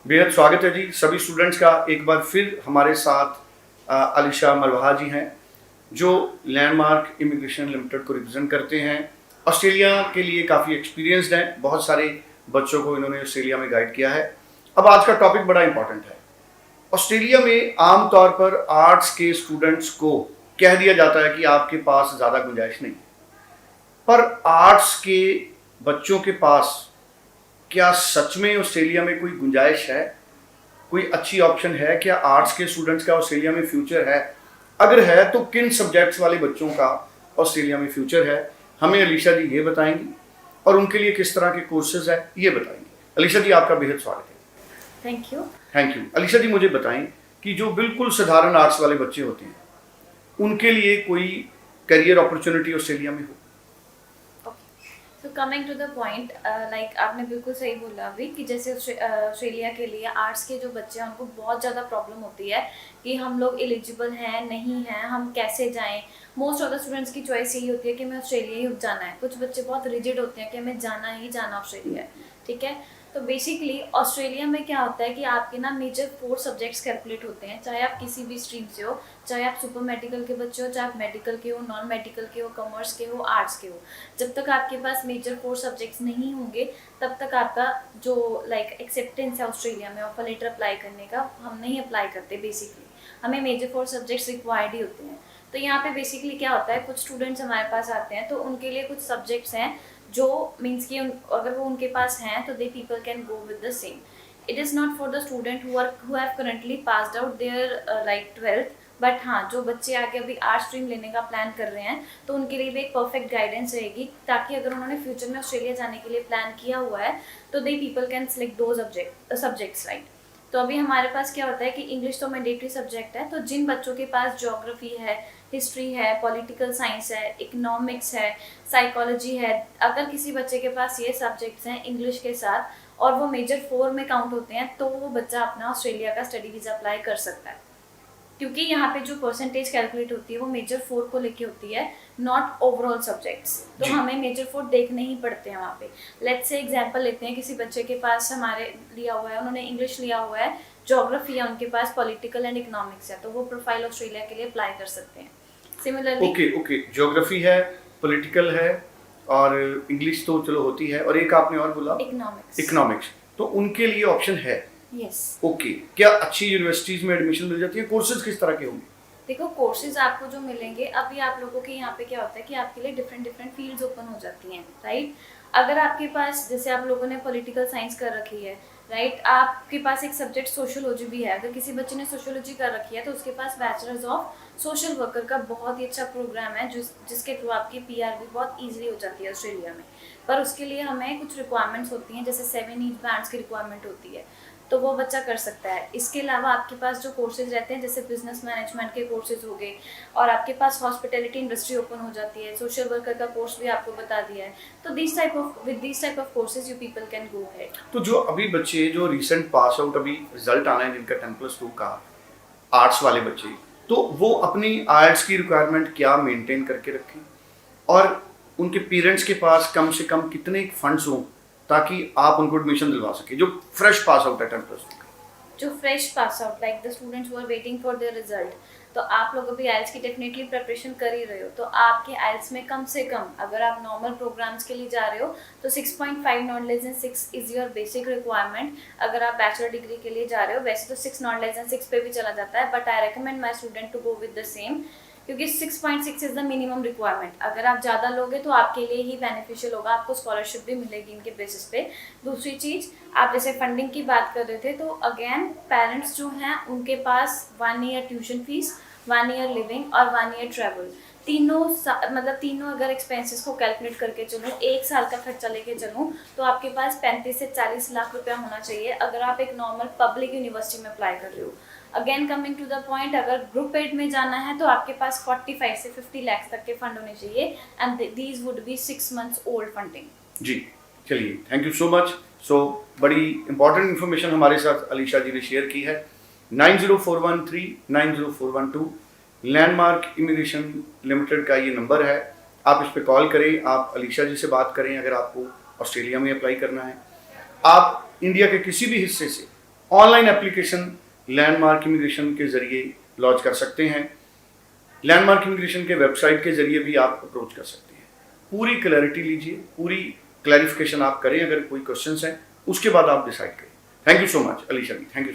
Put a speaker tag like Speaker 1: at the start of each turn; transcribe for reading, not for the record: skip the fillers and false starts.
Speaker 1: बेहद स्वागत है जी सभी स्टूडेंट्स का। एक बार फिर हमारे साथ अलीशा मरवाहा जी हैं जो लैंडमार्क इमिग्रेशन लिमिटेड को रिप्रेजेंट करते हैं। ऑस्ट्रेलिया के लिए काफ़ी एक्सपीरियंस्ड हैं, बहुत सारे बच्चों को इन्होंने ऑस्ट्रेलिया में गाइड किया है। अब आज का टॉपिक बड़ा इंपॉर्टेंट है। ऑस्ट्रेलिया में आमतौर पर आर्ट्स के स्टूडेंट्स को कह दिया जाता है कि आपके पास ज़्यादा गुंजाइश नहीं, पर आर्ट्स के बच्चों के पास क्या सच में ऑस्ट्रेलिया में कोई गुंजाइश है, कोई अच्छी ऑप्शन है? क्या आर्ट्स के स्टूडेंट्स का ऑस्ट्रेलिया में फ्यूचर है? अगर है तो किन सब्जेक्ट्स वाले बच्चों का ऑस्ट्रेलिया में फ्यूचर है, हमें अलीशा जी ये बताएंगी। और उनके लिए किस तरह के कोर्सेज है ये बताएंगे। अलीशा जी आपका बेहद स्वागत है। Thank you. अलीशा जी मुझे बताएं कि जो बिल्कुल साधारण आर्ट्स वाले बच्चे होते हैं उनके लिए कोई करियर अपॉर्चुनिटी ऑस्ट्रेलिया में हो?
Speaker 2: तो coming to the point, like आपने बिल्कुल सही बोला अभी कि जैसे ऑस्ट्रेलिया के लिए आर्ट्स के जो बच्चे हैं उनको बहुत ज़्यादा प्रॉब्लम होती है कि हम लोग एलिजिबल हैं नहीं हैं, हम कैसे जाएं। मोस्ट ऑफ द स्टूडेंट्स की चॉइस यही होती है कि हमें ऑस्ट्रेलिया ही जाना है। कुछ बच्चे बहुत रिजिड होते हैं कि हमें जाना ही जाना ऑस्ट्रेलिया है, ठीक है। तो बेसिकली ऑस्ट्रेलिया में क्या होता है कि आपके ना मेजर 4 सब्जेक्ट्स कैलकुलेट होते हैं, चाहे आप किसी भी स्ट्रीम से हो, चाहे आप सुपर मेडिकल के बच्चे हो, चाहे आप मेडिकल के हो, नॉन मेडिकल के हो, कॉमर्स के हो, आर्ट्स के हो। जब तक आपके पास मेजर 4 सब्जेक्ट्स नहीं होंगे तब तक आपका जो एक्सेप्टेंस है ऑस्ट्रेलिया में ऑफर लेटर अप्लाई करने का, हम नहीं अप्लाई करते। बेसिकली हमें मेजर 4 सब्जेक्ट्स रिक्वायर्ड ही होते हैं। तो यहाँ पे बेसिकली क्या होता है, कुछ स्टूडेंट्स हमारे पास आते हैं तो उनके लिए कुछ सब्जेक्ट्स हैं जो मीन्स कि अगर वो उनके पास हैं तो they people can go with the same. It is not for the student who have currently passed out their 12th, but हाँ जो बच्चे आगे अभी आर्ट स्ट्रीम लेने का प्लान कर रहे हैं तो उनके लिए भी एक परफेक्ट गाइडेंस रहेगी, ताकि अगर उन्होंने फ्यूचर में ऑस्ट्रेलिया जाने के लिए प्लान किया हुआ है तो दे पीपल कैन सिलेक्ट दो सब्जेक्ट्स, राइट। तो अभी हमारे पास क्या होता है कि इंग्लिश तो मैंडेटरी सब्जेक्ट है, तो जिन बच्चों के पास ज्योग्राफी है, हिस्ट्री है, पॉलिटिकल साइंस है, इकोनॉमिक्स है, साइकोलॉजी है, अगर किसी बच्चे के पास ये सब्जेक्ट्स हैं इंग्लिश के साथ और वो मेजर 4 में काउंट होते हैं तो वो बच्चा अपना ऑस्ट्रेलिया का स्टडी वीज़ा अप्लाई कर सकता है। क्योंकि यहाँ पे जो परसेंटेज कैलकुलेट होती है वो मेजर 4 को लेके होती है, नॉट ओवरऑल सब्जेक्ट्स। तो हमें मेजर 4 देखने ही पड़ते हैं वहाँ पे। लेट्स से एग्जांपल लेते हैं, किसी बच्चे के पास हमारे लिया हुआ है, उन्होंने इंग्लिश लिया हुआ है, ज्योग्राफी है उनके पास, पॉलिटिकल एंड इकोनॉमिक्स है, तो वो प्रोफाइल ऑस्ट्रेलिया के लिए अप्लाई कर सकते हैं। सिमिलरली
Speaker 1: ओके, ज्योग्राफी है, पॉलिटिकल है और इंग्लिश तो चलो होती है, और एक आपने और बोला इकोनॉमिक्स, तो उनके लिए ऑप्शन है।
Speaker 2: यस।
Speaker 1: ओके, क्या अच्छी यूनिवर्सिटीज में एडमिशन मिल जाती है? कोर्सेज किस तरह के होंगे?
Speaker 2: देखो कोर्सेज आपको जो मिलेंगे, अभी आप लोगों के यहाँ पे क्या होता है कि आपके लिए डिफरेंट फील्ड्स ओपन हो जाती हैं, राइट। अगर आपके पास, जैसे आप लोगों ने पॉलिटिकल साइंस कर रखी है, राइट, आपके पास एक सब्जेक्ट सोशियोलॉजी भी है, अगर किसी बच्चे ने सोशियोलॉजी कर रखी है तो उसके पास बैचलर्स ऑफ सोशल वर्कर का बहुत ही अच्छा प्रोग्राम है जिसके थ्रू आपकी PR भी बहुत ईजिली हो जाती है ऑस्ट्रेलिया में। पर उसके लिए हमें कुछ रिक्वायरमेंट्स होती हैं, जैसे 7 नीड बैंड्स की रिक्वायरमेंट होती है, तो वो बच्चा कर सकता है। इसके अलावा आपके पास जो कोर्सेज रहते हैं, जैसे बिजनेस मैनेजमेंट के कोर्सेज हो गए, और आपके पास हॉस्पिटैलिटी इंडस्ट्री ओपन हो जाती है, सोशल वर्कर का कोर्स भी आपको बता दिया है। तो with this type of courses you people can go ahead.
Speaker 1: तो जो अभी बच्चे जो रिसेंट पास आउट, अभी रिजल्ट आना है जिनका 10+2 का, आर्ट्स वाले बच्चे, तो वो अपनी आर्ट्स की रिक्वायरमेंट क्या मेंटेन करके रखें, और उनके पेरेंट्स के पास कम से कम कितने फंड्स हों ताकि आप उनको एडमिशन दिलवा सके, जो फ्रेश पास आउट है 10+2?
Speaker 2: जो fresh pass out, like the students who are waiting for their result, तो आप लोग अभी आइल्स की डेफिनेटली प्रिपरेशन कर ही रहे हो, तो आपके आइल्स में कम से कम, अगर आप नॉर्मल प्रोग्राम्स के लिए जा रहे हो तो 6.5 not less than 6 is your basic requirement. अगर आप बैचलर डिग्री के लिए जा रहे हो, वैसे तो 6 नॉट लेस देन 6 पे भी चला जाता है, but I recommend my student to go with the same, क्योंकि 6.6 इज द मिनिमम रिक्वायरमेंट। अगर आप ज़्यादा लोगे तो आपके लिए ही बेनिफिशियल होगा, आपको स्कॉलरशिप भी मिलेगी इनके बेसिस पे। दूसरी चीज़, आप जैसे फंडिंग की बात कर रहे थे, तो अगेन पेरेंट्स जो हैं उनके पास 1 year tuition fees, 1 year living और 1 ईयर ट्रैवल, तीनों अगर एक्सपेंसेस को कैलकुलेट करके चलूँ, 1 साल का खर्चा लेके चलूँ, तो आपके पास 35 से 40 लाख रुपया होना चाहिए अगर आप एक नॉर्मल पब्लिक यूनिवर्सिटी में अप्लाई कर रहे हो। Again coming to the point, अगर ग्रुप एड में जाना है तो आपके पास 45 से 50 लाख तक के फंड होने चाहिए, and these would be 6 months old funding.
Speaker 1: जी चलिए, थैंक यू सो मच। बड़ी इंपॉर्टेंट इन्फॉर्मेशन हमारे साथ अलीशा जी ने शेयर की है। 9041390412 लैंडमार्क इमिग्रेशन लिमिटेड का ये नंबर है, आप इस पर कॉल करें, आप अलीशा जी से बात करें अगर आपको ऑस्ट्रेलिया में अप्लाई करना है। आप इंडिया के किसी भी हिस्से से ऑनलाइन एप्लीकेशन लैंडमार्क इमिग्रेशन के ज़रिए लॉन्च कर सकते हैं। लैंडमार्क इमिग्रेशन के वेबसाइट के ज़रिए भी आप अप्रोच कर सकते हैं। पूरी क्लैरिटी लीजिए, पूरी क्लैरिफिकेशन आप करें, अगर कोई क्वेश्चंस हैं उसके बाद आप डिसाइड करें। Thank you so much Alisha ji, thank you.